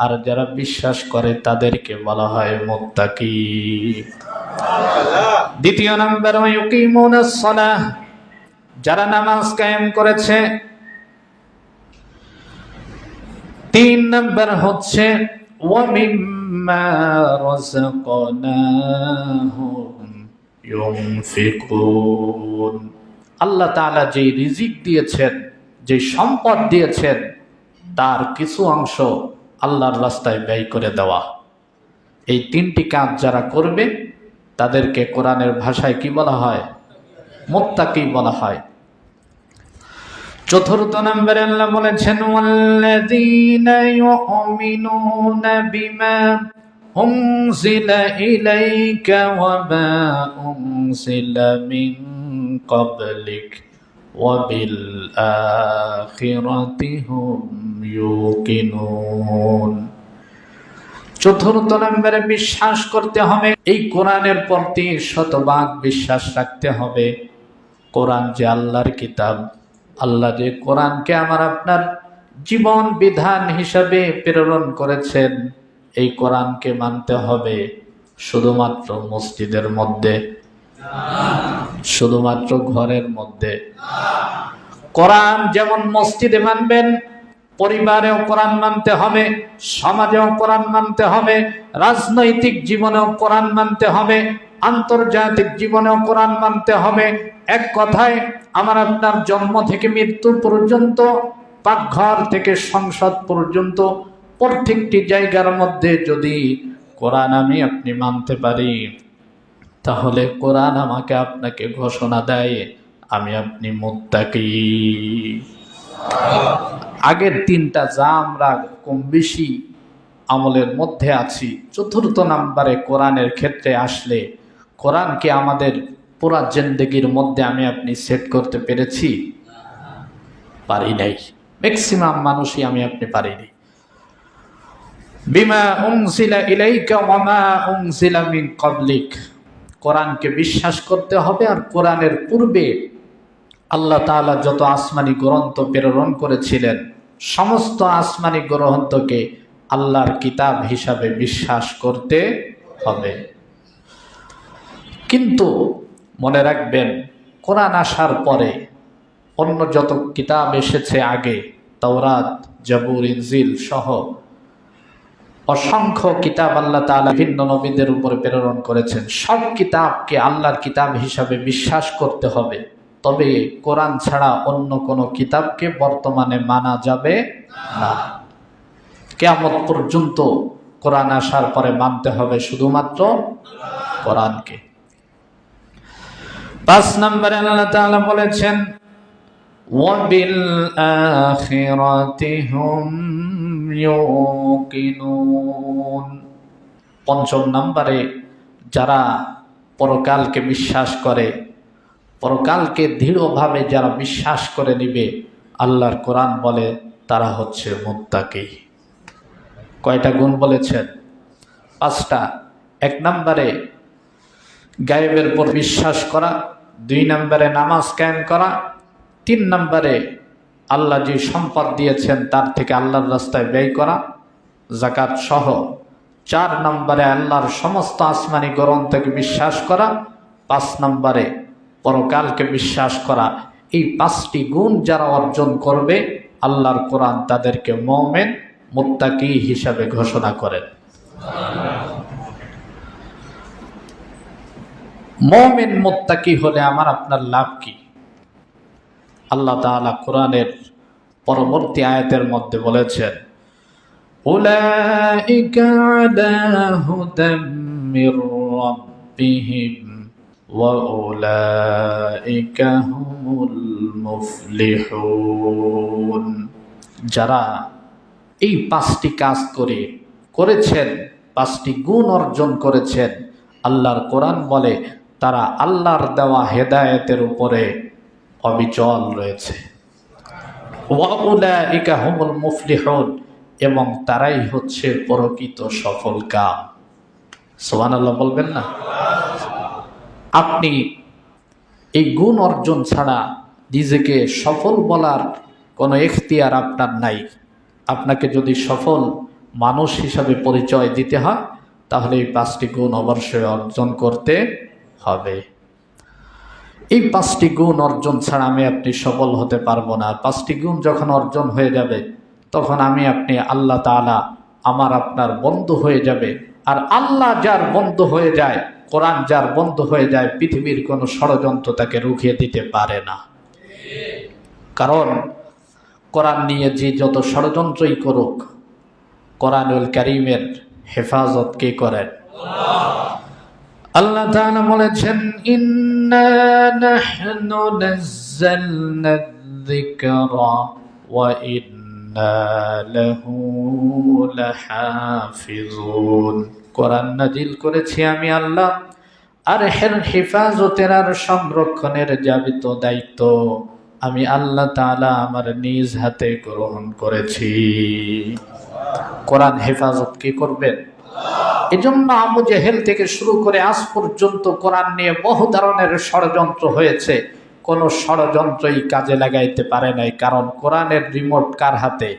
আর যারা বিশ্বাস করে তাদেরকে বলা হয় মুত্তাকি। দ্বিতীয় নম্বর, ইউকিমুনাস সালাহ, যারা নামাজ কায়েম করেছে। তিন নম্বর হচ্ছে ওয়া মিম্মা রাযাকনাহুম ইউনফিকুন, আল্লাহ তাআলা যেই রিজিক দিয়েছেন, যে সম্পদ দিয়েছেন, তার কিছু অংশ আল্লাহর রাস্তায় ব্যয় করে দেওয়া। এই তিনটি কাজ যারা করবে তাদেরকে কোরআনের ভাষায় কি বলা হয়? মুত্তাকি বলা হয়। চতুর্থ নম্বরে আল্লাহ বলেছেন ওয়াল্লাযীনা ইউমিনুনা বিমা উনজিলা ইলাইকা ওয়া মা উনজিলা মিন ক্বাবলিক ওয়া বিল আখিরাতি হুম ইউকিনুন। চতুর্থ নম্বরে বিশ্বাস করতে হবে, এই কোরআনের প্রতি শতভাগ বিশ্বাস রাখতে হবে। কোরআন যে আল্লাহর কিতাব, আল্লাহ যে কোরআনকে আমার আপনার জীবন বিধান হিসাবে প্রেরণ করেছেন, এই কোরআনকে মানতে হবে শুধুমাত্র মসজিদের মধ্যে, শুধুমাত্র ঘরের মধ্যে। কোরআন যেমন মসজিদে মানবেন, পরিবারেও কোরআন মানতে হবে, সমাজেও কোরআন মানতে হবে, রাজনৈতিক জীবনেও কোরআন মানতে হবে, আন্তর্জাতিক জীবনেও কোরআন মানতে হবে। এক কথায় আমার আপনার জন্ম থেকে মৃত্যু পর্যন্ত, পাকঘর থেকে সংসদ পর্যন্ত প্রত্যেকটি জায়গার মধ্যে যদি কোরআন আমি আপনি মানতে পারি, তাহলে কোরআন আমাকে আপনাকে ঘোষণা দেয় আমি আপনি মুত্তাকি। আগের তিনটা যা আমরা কম বেশি আমলের মধ্যে আছি, চতুর্থ নম্বরে কোরআনের ক্ষেত্রে আসলে কোরআনকে আমাদের পুরা জিন্দেগির মধ্যে আমি আপনি সেট করতে পেরেছি? পারি নাই। ম্যাক্সিমাম মানুষই আমি আপনি পারিনি। বিমা উনজিলা ইলাইকা ওয়া মা উনজিলা মিন ক্বাবলিক, কোরআনকে বিশ্বাস করতে হবে। আর কোরআনের পূর্বে আল্লাহ তাআলা যত আসমানি গ্রন্থ প্রেরণ করেছিলেন, সমস্ত আসমানি গ্রন্থকে আল্লাহর কিতাব হিসাবে বিশ্বাস করতে হবে। কিন্তু মনে রাখবেন, কোরআন আসার পরে অন্য যত কিতাব এসেছে আগে, তাওরাত, জাবুর, ইনজিল সহ অসংখ্য কিতাব আল্লাহ তাআলা ভিন্ন নবীদের উপরে প্রেরণ করেছেন। সব কিতাবকে আল্লাহর কিতাব হিসাবে বিশ্বাস করতে হবে। তবে কোরআন ছাড়া অন্য কোনো কিতাবকে বর্তমানে মানা যাবে না। কিয়ামত পর্যন্ত কোরআন আসার পরে মানতে হবে শুধুমাত্র কোরআনকে। ৫ নম্বরে আল্লাহ তাআলা বলেছেন ওয়া বিল আখিরাতি হুম ইউকিনুন। পঞ্চম নম্বরে যারা পরকালকে বিশ্বাস করে, পরকালকে দৃঢ়ভাবে যারা বিশ্বাস করে নিবে, আল্লাহর কোরআন বলে তারা হচ্ছে মুত্তাকি। কয়টা গুণ বলেছেন? ৫টা। ১ নম্বরে গায়েবের উপর বিশ্বাস করা, ২ নম্বরে নামাজ কায়েম করা, ৩ নম্বরে আল্লাহ যে সম্পদ দিয়েছেন তার থেকে আল্লাহর রাস্তায় ব্যয় করা, যাকাত সহ, ৪ নম্বরে আল্লাহর সমস্ত আসমানি গ্রন্থকে বিশ্বাস করা, ৫ নম্বরে পরকালকে বিশ্বাস করা। এই ৫টি গুণ যারা অর্জন করবে, আল্লাহর কোরআন তাদেরকে মুমিন মুত্তাকি হিসাবে ঘোষণা করেন। মুমিন মুত্তাকি হলে আমার আপনার লাভ কি? আল্লাহ তাআলা কোরআনের পরবর্তী আয়াতের মধ্যে বলেছেন উলাইকা আলা হুদাম মির রাব্বিহিম ওয়া উলাইকা হুমুল মুফলিহুন। যারা এই ৫টি কাজ করেছেন, ৫টি গুণ অর্জন করেছেন, আল্লাহর কোরআন বলে তারা আল্লাহর দেওয়া হেদায়েতের উপরে অবিচল রয়েছে। ওয়া উলাইকা হুমুল মুফলিহুন, এবং তারাই হচ্ছে প্রকৃত সফল কাম। সুবহানাল্লাহ বলবেন না? আপনি এই গুণ অর্জন ছাড়া নিজেকে সফল বলার কোনো এখতিয়ার আপনার নাই। আপনাকে যদি সফল মানুষ হিসাবে পরিচয় দিতে হয়, তাহলে এই 5টি গুণ অবশ্যই অর্জন করতে হবে। এই 5টি গুণ অর্জন ছাড়া আমি আপনি সফল হতে পারবো না। 5টি গুণ যখন অর্জন হয়ে যাবে, তখন আমি আপনি আল্লাহ তাআলা আমার আপনার বন্ধু হয়ে যাবে। আর আল্লাহ যার বন্ধু হয়ে যায়, কোরআন যার বন্ধু হয়ে যায়, পৃথিবীর কোনো ষড়যন্ত্র তাকে রুখিয়ে দিতে পারে না। কারণ কোরআন নিয়ে যে যত ষড়যন্ত্রই করুক, কোরআনুল কারীমের হেফাজত কে করেন? আল্লাহ তাআলা বলেছেন, ইন্না নাহনু নাযালনা যিকরা ওয়া ইন্না লাহু লাহাফিজুন। কোরআন নাজিল করেছি আমি আল্লাহ, আর এর হেফাজতের আর সংরক্ষণের যাবিত দায়িত্ব আমি আল্লাহ তাআলা আমার নিজ হাতে গ্রহণ করেছি। কোরআন হেফাজত কে করবেন? এজন্য আবু জেহেল থেকে শুরু করে আজ পর্যন্ত কোরআন নিয়ে বহু ধরনের ষড়যন্ত্র হয়েছে, কোন ষড়যন্ত্রই কাজে লাগাইতে পারে নাই। কারণ কোরআনের রিমোট কার হাতে?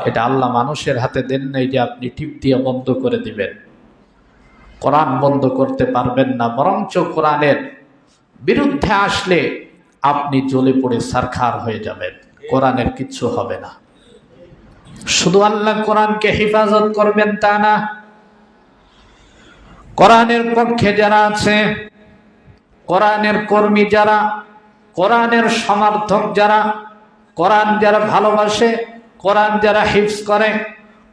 এটা আল্লাহ মানুষের হাতে দেন নাই যে আপনি টিপ দিয়ে বন্ধ করে দিবেন। কোরআন বন্ধ করতে পারবেন না, বরঞ্চ কোরআনের বিরুদ্ধে আসলে আপনি জ্বলে পড়ে ছারখার হয়ে যাবেন। কোরআনের কিচ্ছু হবে না। শুধু আল্লাহ কোরআনকে হেফাজত করবেন তা না, কোরআনের পক্ষে যারা আছে, কোরআনের কর্মী যারা, কোরআনের সমর্থক যারা, কোরআন যারা ভালোবাসে, কোরআন যারা হিফজ করে,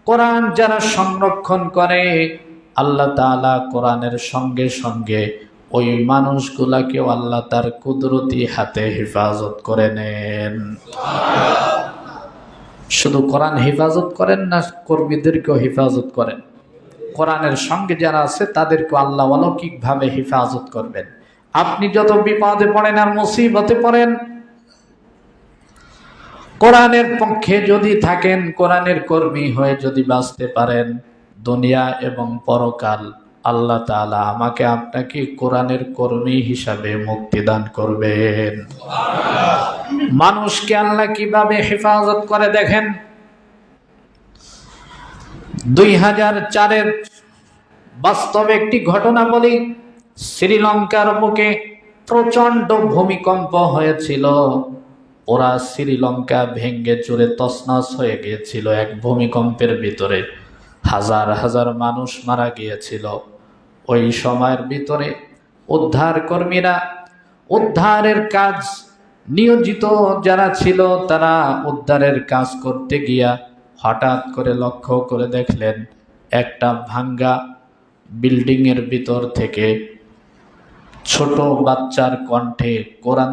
কোরআন যারা সংরক্ষণ করে, আল্লাহ তাআলা কোরআনের সঙ্গে সঙ্গে ওই মানুষগুলাকেও আল্লাহ তার কুদরতি হাতে হেফাজত করে নেন। শুধু কোরআন হেফাজত করেন না, কর্মীদেরকেও হেফাজত করেন। কোরআনের সঙ্গে যারা আছে তাদেরকে আল্লাহ অলৌকিকভাবে হেফাজত করবেন। আপনি যত বিপদে পড়েন আর মুসিবতে পড়েন, কোরআনের পক্ষে যদি থাকেন, কোরআনের কর্মী হয়ে যদি বাঁচতে পারেন, দুনিয়া এবং পরকাল আল্লাহ তাআলা আমাকে আপনাকে কোরআনের কর্মী হিসাবে মুক্তি দান করবেন। মানুষকে আল্লাহ কিভাবে হেফাজত করে দেখেন। 2004-এর বাস্তব একটি ঘটনা বলি। শ্রীলঙ্কার বুকে প্রচন্ড ভূমিকম্প হয়েছিল। ওরা শ্রীলঙ্কা ভেঙ্গে চুরে তছনছ হয়ে গিয়েছিল এক ভূমিকম্পের ভিতরে। হাজার হাজার মানুষ মারা গিয়েছিল। ওই সময়ের ভিতরে উদ্ধার কর্মীরা উদ্ধারের কাজ নিয়োজিত যারা ছিল, তারা উদ্ধারের কাজ করতে গিয়া হঠাৎ করে লক্ষ্য করে দেখলেন একটা ভাঙ্গা বিল্ডিং এর ভিতর থেকে ছোট বাচ্চার কণ্ঠে কোরআন